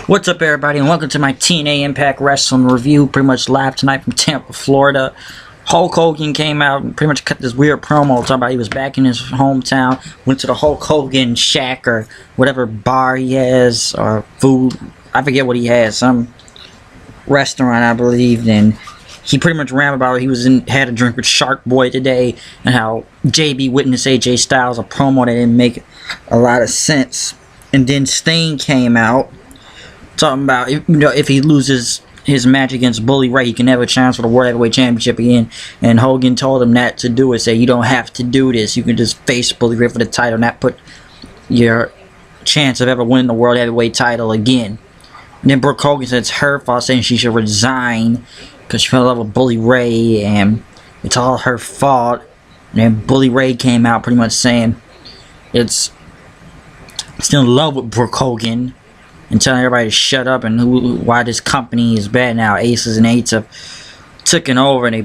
What's up, everybody, and welcome to my TNA Impact Wrestling review. Pretty much live tonight from Tampa, Florida. Hulk Hogan came out and pretty much cut this weird promo talking about he was back in his hometown. Went to the Hulk Hogan shack or whatever bar he has or food. I forget what he has. Some restaurant, I believe. And he pretty much ran about he had a drink with Shark Boy today and how JB witnessed AJ Styles, a promo that didn't make a lot of sense. And then Sting came out talking about if he loses his match against Bully Ray, he can have a chance for the World Heavyweight Championship again. And Hogan told him not to do it. Say you don't have to do this. You can just face Bully Ray for the title, not put your chance of ever winning the World Heavyweight title again. And then Brooke Hogan said it's her fault, saying she should resign because she fell in love with Bully Ray and it's all her fault. And then Bully Ray came out pretty much saying it's still in love with Brooke Hogan and telling everybody to shut up and why this company is bad now. Aces and Eights have taken over and they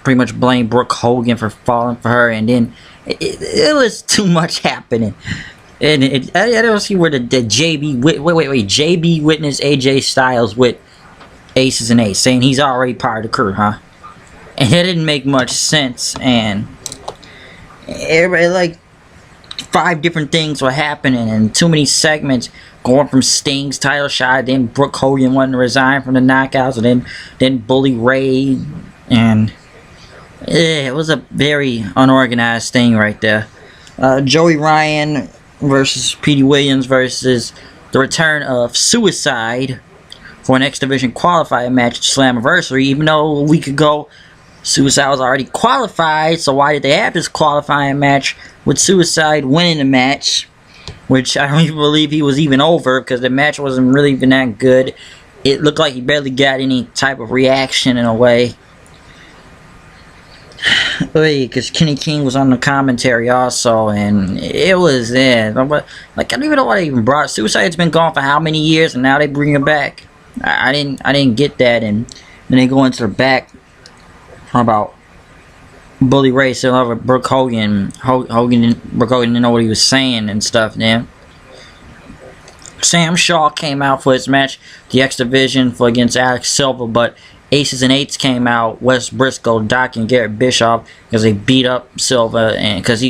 pretty much blame Brooke Hogan for falling for her. And then it was too much happening. And I don't see where the JB JB witnessed AJ Styles with Aces and Eights, saying he's already part of the crew, huh? And it didn't make much sense. And everybody, like, 5 different things were happening and too many segments going from Sting's title shot, then Brooke Hogan wanting to resign from the Knockouts, and then Bully Ray, and it was a very unorganized thing right there. Joey Ryan versus Petey Williams versus the return of Suicide for an X Division qualifier match at Slammiversary, even though a week ago Suicide was already qualified, so why did they have this qualifying match with Suicide winning the match? Which I don't even believe he was even over, because the match wasn't really even that good. It looked like he barely got any type of reaction in a way. Because Kenny King was on the commentary also, and it was like, I don't even know why they even brought Suicide's been gone for how many years, and now they bring him back. I didn't get that. And then they go into the back about Bully Ray still over Brooke Hogan. Brooke Hogan didn't know what he was saying and stuff. Then Sam Shaw came out for his match, the X Division against Alex Silva, but Aces and Eights came out, Wes Briscoe, Doc, and Garrett Bischoff, because they beat up Silva, and because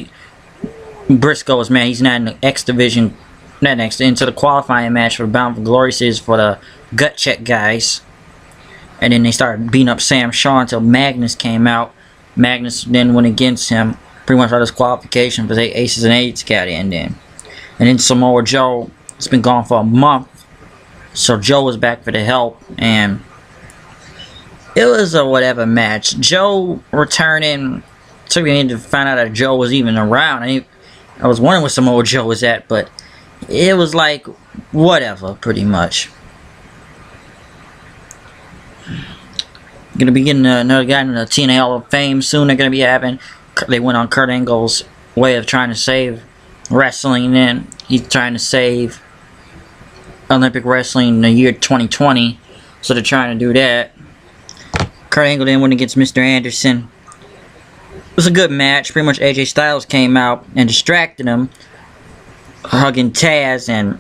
Briscoe was mad he's not in the X Division, into the qualifying match for the Bound for Glory series for the Gut Check guys. And then they started beating up Sam Shaw until Magnus came out. Magnus then went against him, pretty much out of disqualification, because Aces and Eights got in then. And then Samoa Joe, it's been gone for a month, so Joe was back for the help, and it was a whatever match. Joe returning, took me to find out that Joe was even around. I was wondering where Samoa Joe was at, but it was like whatever, pretty much. Gonna be getting another guy in the TNA Hall of Fame soon. They're gonna be having. They went on Kurt Angle's way of trying to save wrestling. And he's trying to save Olympic wrestling in the year 2020. So they're trying to do that. Kurt Angle then went against Mr. Anderson. It was a good match. Pretty much AJ Styles came out and distracted him, hugging Taz, and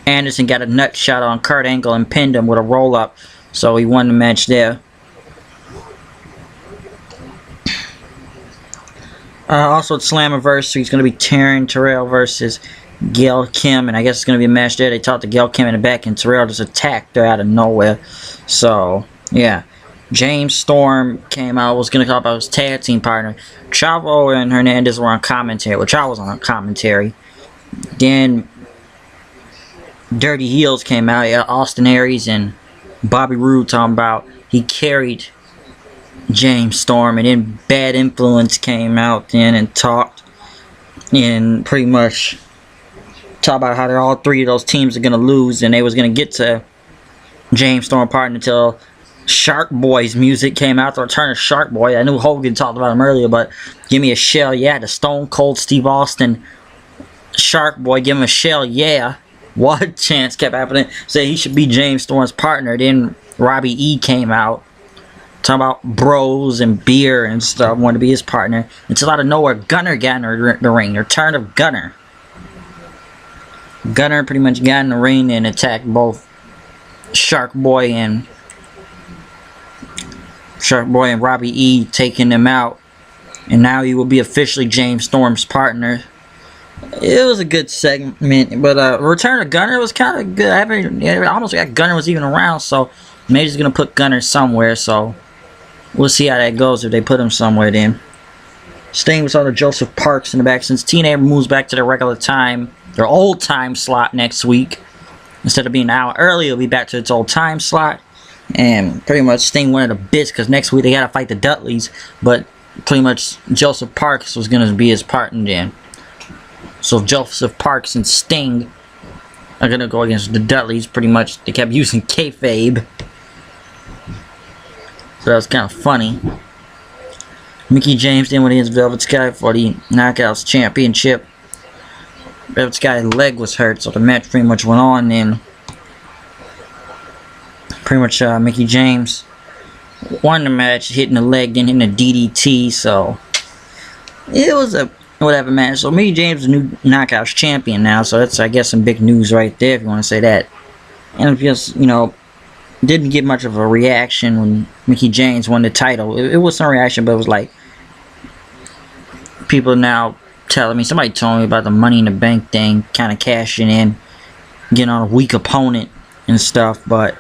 Anderson got a nut shot on Kurt Angle and pinned him with a roll up. So he won the match there. Also at Slammiversary, it's going to be Taryn Terrell versus Gail Kim, and I guess it's going to be a match there. They talked to Gail Kim in the back, and Terrell just attacked her out of nowhere. So, yeah. James Storm came out, was going to talk about his tag team partner. Chavo and Hernandez were on commentary. Well, Chavo was on commentary. Then Dirty Heels came out. Yeah, Austin Aries and Bobby Roode talking about he carried James Storm, and then Bad Influence came out then and talked and pretty much talk about how all 3 of those teams are going to lose, and they was going to get to James Storm partner until Shark Boy's music came out, the return of Shark Boy. I knew Hogan talked about him earlier, but give me a shell, yeah. The Stone Cold Steve Austin Shark Boy, give him a shell, yeah. What chance kept happening? Say he should be James Storm's partner. Then Robbie E came out talking about bros and beer and stuff, wanted to be his partner. Until out of nowhere, Gunner got in the ring. The return of Gunner. Gunner pretty much got in the ring and attacked both Shark Boy and Robbie E, taking them out. And now he will be officially James Storm's partner. It was a good segment, but return of Gunner was kind of good. I almost got Gunner was even around, so maybe he's gonna put Gunner somewhere. So we'll see how that goes if they put him somewhere. Then Sting was on Joseph Parks in the back. Since TNA moves back to their regular time, their old time slot next week, instead of being an hour early, it'll be back to its old time slot. And pretty much Sting wanted a bitch because next week they gotta fight the Dudleys, but pretty much Joseph Parks was gonna be his partner then. So Joseph Parks and Sting are gonna go against the Dudleys. Pretty much they kept using kayfabe, so that was kind of funny. Mickie James then went against Velvet Sky for the Knockouts Championship. Velvet Sky's leg was hurt, so the match pretty much went on. And pretty much Mickie James won the match, hitting the leg, then hitting a DDT. So it was a whatever match. So Mickie James is the new Knockouts champion now. So that's, I guess, some big news right there, if you want to say that. And just, you know, didn't get much of a reaction when Mickie James won the title. It was some reaction, but it was like people now telling me, somebody told me about the Money in the Bank thing, kind of cashing in, getting on a weak opponent and stuff. But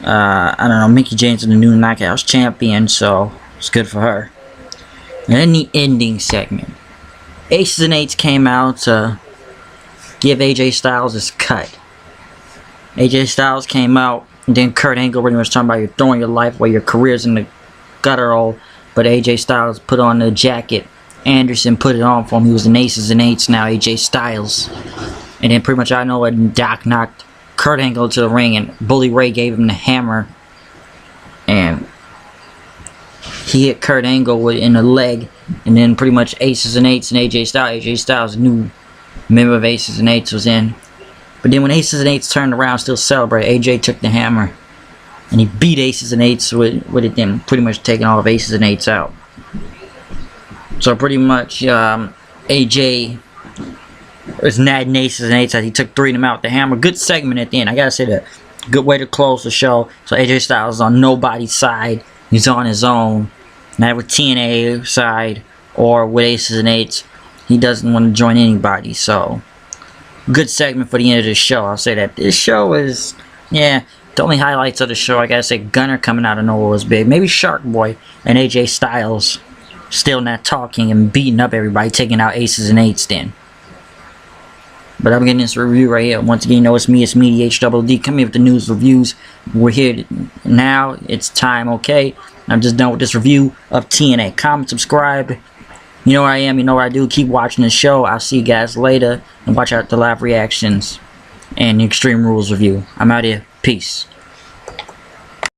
I don't know, Mickie James is the new Knockouts champion, so it's good for her. And then the ending segment, Aces and Eights came out to give AJ Styles his cut. AJ Styles came out, and then Kurt Angle pretty much talking about you're throwing your life away, your career's in the gutter hole. But AJ Styles put on the jacket. Anderson put it on for him. He was an Aces and Eights, now AJ Styles. And then pretty much I know when Doc knocked Kurt Angle to the ring, and Bully Ray gave him the hammer, and he hit Kurt Angle in the leg. And then pretty much Aces and Eights and AJ Styles, new member of Aces and Eights, was in. But then when Aces and Eights turned around, still celebrate, AJ took the hammer and he beat Aces and Eights with it, then pretty much taking all of Aces and Eights out. So pretty much AJ was nagging Aces and Eights as he took 3 of them out with the hammer. Good segment at the end, I gotta say that. Good way to close the show. So AJ Styles is on nobody's side, he's on his own, not with TNA side or with Aces and Eights. He doesn't want to join anybody. So good segment for the end of the show. I'll say that. This show is, yeah, the only highlights of the show, I gotta say, Gunner coming out of nowhere was big. Maybe Shark Boy and AJ Styles still not talking and beating up everybody, taking out Aces and Eights then. But I'm getting this review right here. Once again, you know it's me, DHDD. Come here with the news reviews. We're here now. It's time, okay? I'm just done with this review of TNA. Comment, subscribe. You know where I am, you know what I do. Keep watching the show. I'll see you guys later. And watch out the live reactions and the Extreme Rules review. I'm out here. Peace.